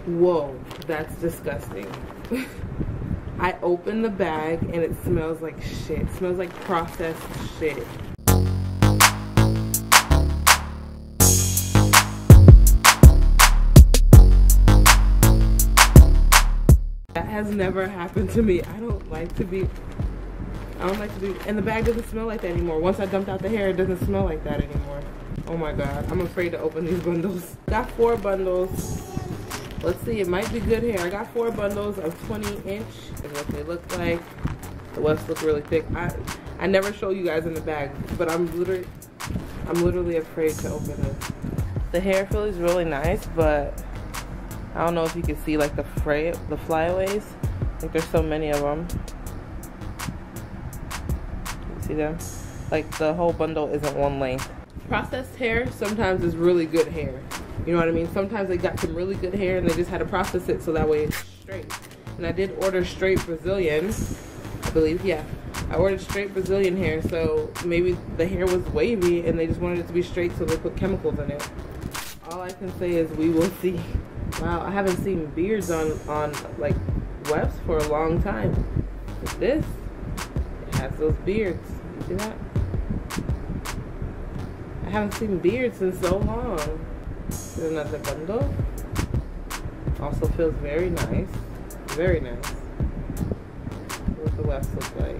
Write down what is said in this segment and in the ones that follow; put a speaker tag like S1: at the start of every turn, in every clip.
S1: Whoa, that's disgusting. I opened the bag and it smells like shit. It smells like processed shit. That has never happened to me. I don't like to be, and the bag doesn't smell like that anymore. Once I dumped out the hair, it doesn't smell like that anymore. Oh my God, I'm afraid to open these bundles. Got 4 bundles. Let's see, it might be good hair. I got 4 bundles of 20-inch is what they look like. The wefts look really thick. I never show you guys in the bag, but I'm literally afraid to open it. The hair feels really nice, but I don't know if you can see like the flyaways. I think there's so many of them. You see them? Like the whole bundle isn't one length. Processed hair sometimes is really good hair. You know what I mean? Sometimes they got some really good hair and they just had to process it so that way it's straight. And I did order straight Brazilian, I believe, yeah. I ordered straight Brazilian hair, so maybe the hair was wavy and they just wanted it to be straight, so they put chemicals in it. All I can say is we will see. Wow, I haven't seen beards on like wefts for a long time. But this, it has those beards. You see that? I haven't seen beards in so long. There's another bundle. Also feels very nice. Very nice. What the wefts look like.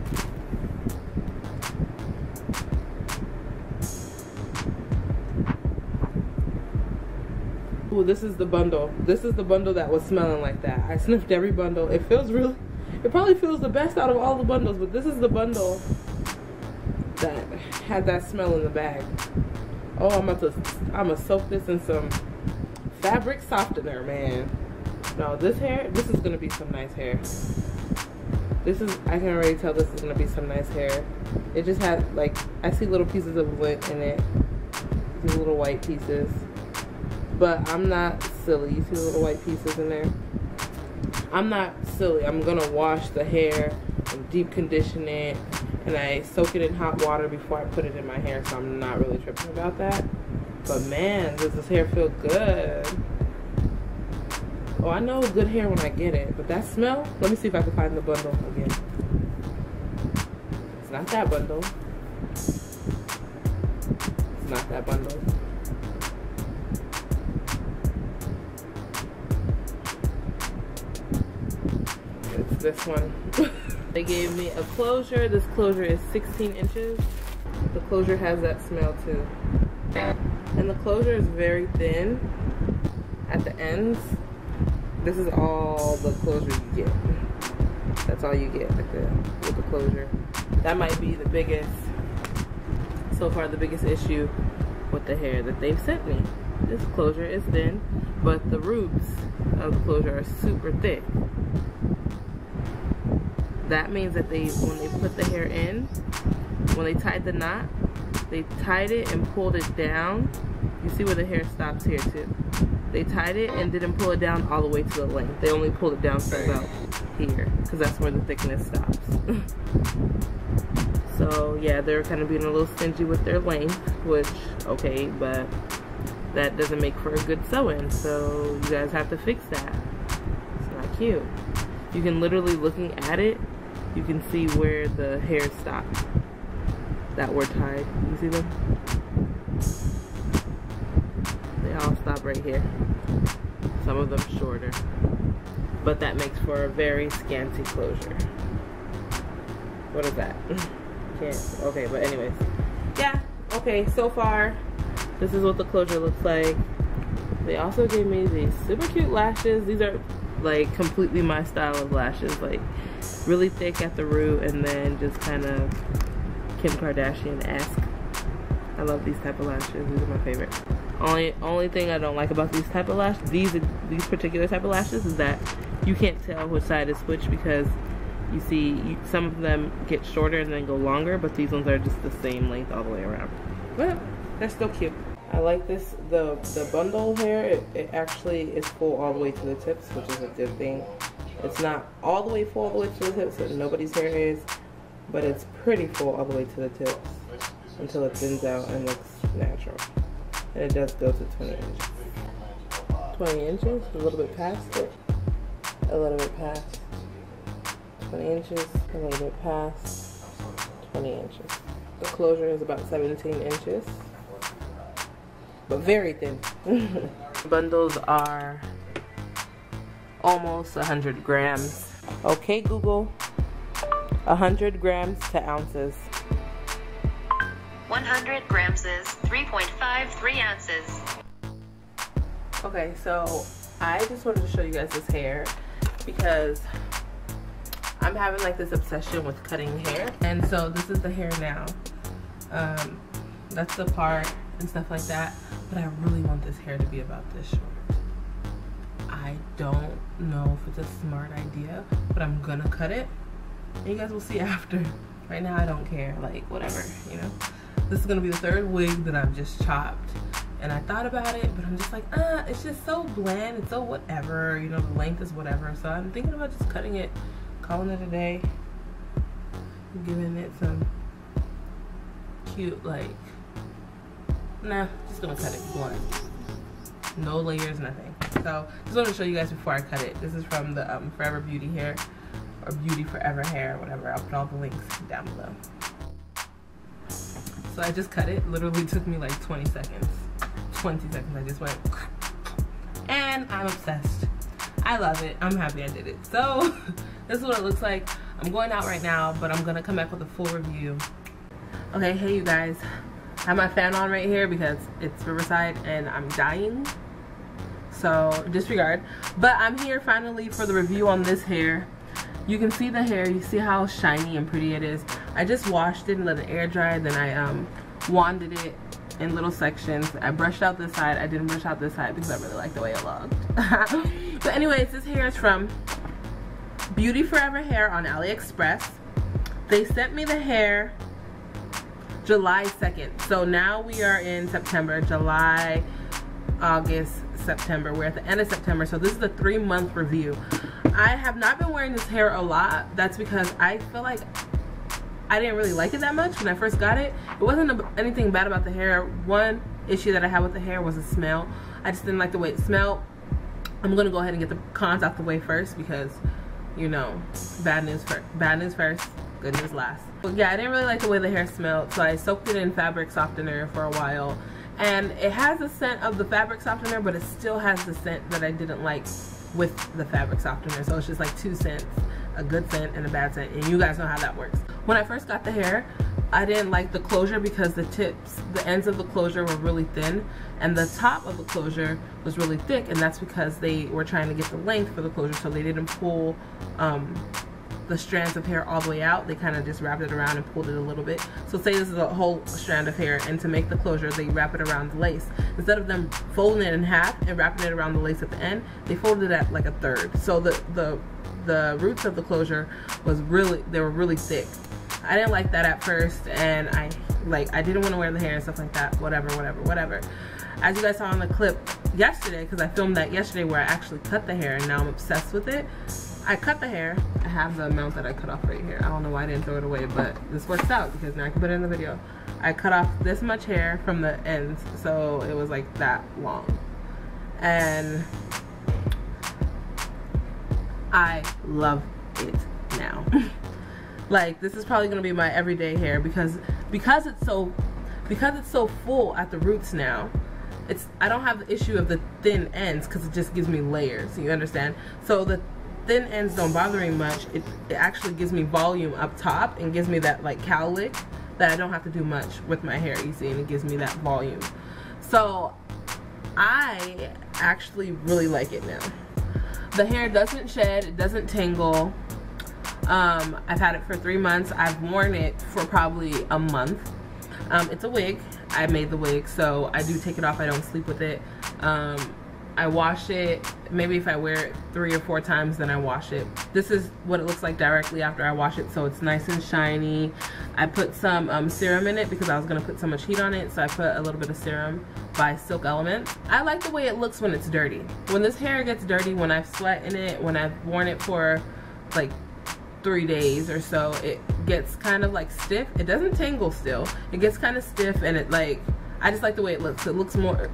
S1: Ooh, this is the bundle. This is the bundle that was smelling like that. I sniffed every bundle. It feels really, it probably feels the best out of all the bundles, but this is the bundle that had that smell in the bag. Oh, I'm gonna soak this in some fabric softener, man. No, this hair, this is gonna be some nice hair. This is, I can already tell this is gonna be some nice hair. It just had, like, I see little pieces of lint in it. These little white pieces. But I'm not silly. You see the little white pieces in there? I'm not silly. I'm gonna wash the hair and deep condition it. And I soak it in hot water before I put it in my hair, so I'm not really tripping about that. But man, does this hair feel good. Oh, I know good hair when I get it, but that smell, let me see if I can find the bundle again. It's not that bundle. It's not that bundle. It's this one. They gave me a closure. This closure is 16 inches. The closure has that smell too. And the closure is very thin at the ends. This is all the closure you get. That's all you get with the closure. That might be the biggest, so far the biggest issue with the hair that they've sent me. This closure is thin, but the roots of the closure are super thick. That means that when they put the hair in, when they tied the knot, they tied it and pulled it down. You see where the hair stops here too. They tied it and didn't pull it down all the way to the length. They only pulled it down to about here, because that's where the thickness stops. So yeah, they're kind of being a little stingy with their length, which, okay, but that doesn't make for a good sew-in, so you guys have to fix that. It's not cute. You can literally, looking at it, you can see where the hairs stop that were tied. You see them? They all stop right here. Some of them shorter. But that makes for a very scanty closure. What is that? Can't. Okay, but anyways. Yeah, okay, so far, this is what the closure looks like. They also gave me these super cute lashes. These are like completely my style of lashes, like really thick at the root and then just kind of Kim Kardashian-esque. I love these type of lashes. These are my favorite. Only thing I don't like about these type of lashes, these particular type of lashes, is that you can't tell which side is which, because you see some of them get shorter and then go longer, but these ones are just the same length all the way around. But they're still cute. I like this, the bundle hair, it actually is full all the way to the tips, which is a good thing. It's not all the way full all the way to the tips, so nobody's hair is, but it's pretty full all the way to the tips until it thins out and looks natural. And it does go to 20 inches. 20 inches, a little bit past it, a little bit past 20 inches, a little bit past 20 inches. The closure is about 17 inches, but very thin. Bundles are almost 100 grams. Okay, Google, 100 grams to ounces.
S2: 100 grams is 3.53 ounces.
S1: Okay, so I just wanted to show you guys this hair because I'm having like this obsession with cutting hair. And so this is the hair now. That's the part and stuff like that. But I really want this hair to be about this short. I don't know if it's a smart idea, but I'm gonna cut it. And you guys will see after. Right now I don't care, like whatever, you know. This is gonna be the third wig that I've just chopped. And I thought about it, but I'm just like, it's just so bland, it's so whatever, you know, the length is whatever. So I'm thinking about just cutting it, calling it a day, giving it some cute, like, nah, just gonna cut it blunt. No layers, nothing. So just wanted to show you guys before I cut it. This is from the Forever Beauty hair, or Beauty Forever hair, whatever. I'll put all the links down below. So I just cut it. Literally took me like 20 seconds. 20 seconds. I just went, and I'm obsessed. I love it. I'm happy I did it. So this is what it looks like. I'm going out right now, but I'm gonna come back with a full review. Okay, hey you guys. I have my fan on right here because it's Riverside and I'm dying. So disregard. But I'm here finally for the review on this hair. You can see the hair, you see how shiny and pretty it is. I just washed it and let it air dry, then I wanded it in little sections. I brushed out this side, I didn't brush out this side because I really like the way it looked. But anyways, this hair is from Beauty Forever Hair on Aliexpress. They sent me the hair July 2nd. So now we are in September, July, August, September. We're at the end of September, so this is a 3-month review. I have not been wearing this hair a lot. That's because I feel like I didn't really like it that much when I first got it. It wasn't anything bad about the hair. One issue that I had with the hair was the smell. I just didn't like the way it smelled. I'm gonna go ahead and get the cons out the way first because, you know, bad news first, good news last. But yeah, I didn't really like the way the hair smelled, so I soaked it in fabric softener for a while. And it has the scent of the fabric softener, but it still has the scent that I didn't like with the fabric softener. So it's just like 2 scents, a good scent and a bad scent, and you guys know how that works. When I first got the hair, I didn't like the closure because the ends of the closure were really thin, and the top of the closure was really thick, and that's because they were trying to get the length for the closure, so they didn't pull the strands of hair all the way out. They kind of just wrapped it around and pulled it a little bit. So say this is a whole strand of hair, and to make the closure they wrap it around the lace. Instead of them folding it in half and wrapping it around the lace at the end, they folded it at like a third. So the roots of the closure was really, they were really thick. I didn't like that at first, and I didn't want to wear the hair and stuff like that. Whatever. As you guys saw in the clip yesterday, because I filmed that yesterday where I actually cut the hair, and now I'm obsessed with it. I cut the hair. I have the amount that I cut off right here. I don't know why I didn't throw it away, but this works out because now I can put it in the video. I cut off this much hair from the ends, so it was like that long. And I love it now. Like, this is probably gonna be my everyday hair because it's so full at the roots now. I don't have the issue of the thin ends because it just gives me layers, you understand? So the thin ends don't bother me much. It actually gives me volume up top and gives me that like cowlick that I don't have to do much with my hair, you see, and it gives me that volume. So I actually really like it now. The hair doesn't shed, it doesn't tangle. I've had it for 3 months. I've worn it for probably a month. It's a wig. I made the wig, so I do take it off. I don't sleep with it. I wash it. Maybe if I wear it 3 or 4 times, then I wash it. This is what it looks like directly after I wash it, so it's nice and shiny. I put some serum in it because I was going to put so much heat on it, so I put a little bit of serum by Silk Elements. I like the way it looks when it's dirty. When this hair gets dirty, when I've sweat in it, when I've worn it for like 3 days or so, it gets kind of like stiff. It doesn't tangle still. It gets kind of stiff, and it like, I just like the way it looks. It looks more,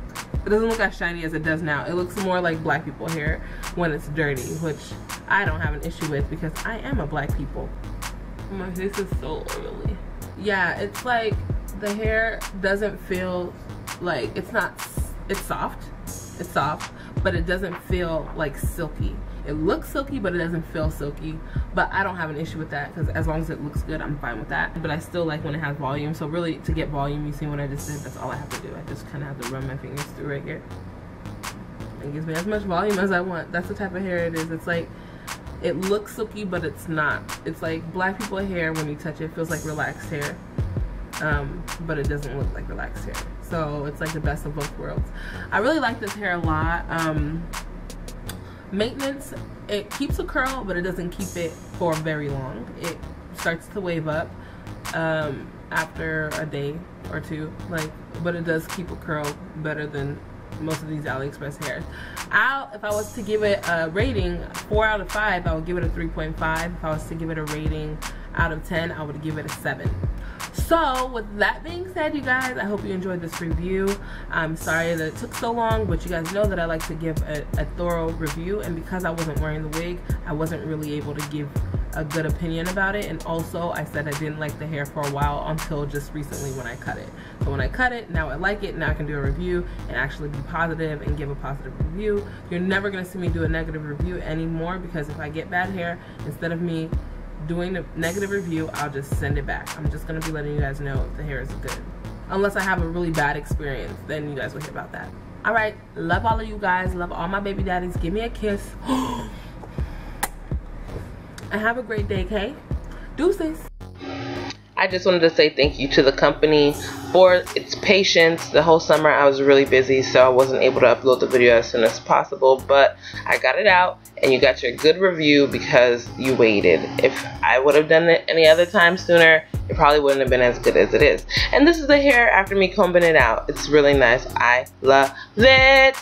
S1: It doesn't look as shiny as it does now. It looks more like black people hair when it's dirty, which I don't have an issue with because I am a black people. My face is so oily. Yeah, it's like the hair doesn't feel like, it's soft. It's soft, but it doesn't feel like silky. It looks silky, but it doesn't feel silky. But I don't have an issue with that because as long as it looks good, I'm fine with that. But I still like when it has volume. So really, to get volume, you see what I just did? That's all I have to do. I just kind of have to run my fingers through right here. It gives me as much volume as I want. That's the type of hair it is. It's like, it looks silky, but it's not. It's like black people hair, when you touch it, it feels like relaxed hair. But it doesn't look like relaxed hair. So it's like the best of both worlds. I really like this hair a lot. Maintenance, it keeps a curl, but it doesn't keep it for very long. It starts to wave up after a day or two, but it does keep a curl better than most of these AliExpress hairs. If I was to give it a rating 4 out of 5, I would give it a 3.5. If I was to give it a rating out of 10, I would give it a 7. So with that being said, you guys, I hope you enjoyed this review. I'm sorry that it took so long, but you guys know that I like to give a thorough review, and because I wasn't wearing the wig, I wasn't really able to give a good opinion about it. And also, I said I didn't like the hair for a while until just recently when I cut it. So when I cut it, now I like it. Now I can do a review and actually be positive and give a positive review. You're never going to see me do a negative review anymore, because if I get bad hair, instead of me doing the negative review, I'll just send it back. I'm just going to be letting you guys know if the hair is good. Unless I have a really bad experience, then you guys will hear about that. Alright, love all of you guys. Love all my baby daddies. Give me a kiss. And have a great day, okay? Deuces. I just wanted to say thank you to the company for its patience. The whole summer I was really busy, so I wasn't able to upload the video as soon as possible, but I got it out and you got your good review because you waited. If I would have done it any other time sooner, it probably wouldn't have been as good as it is. And this is the hair after me combing it out. It's really nice. I love it.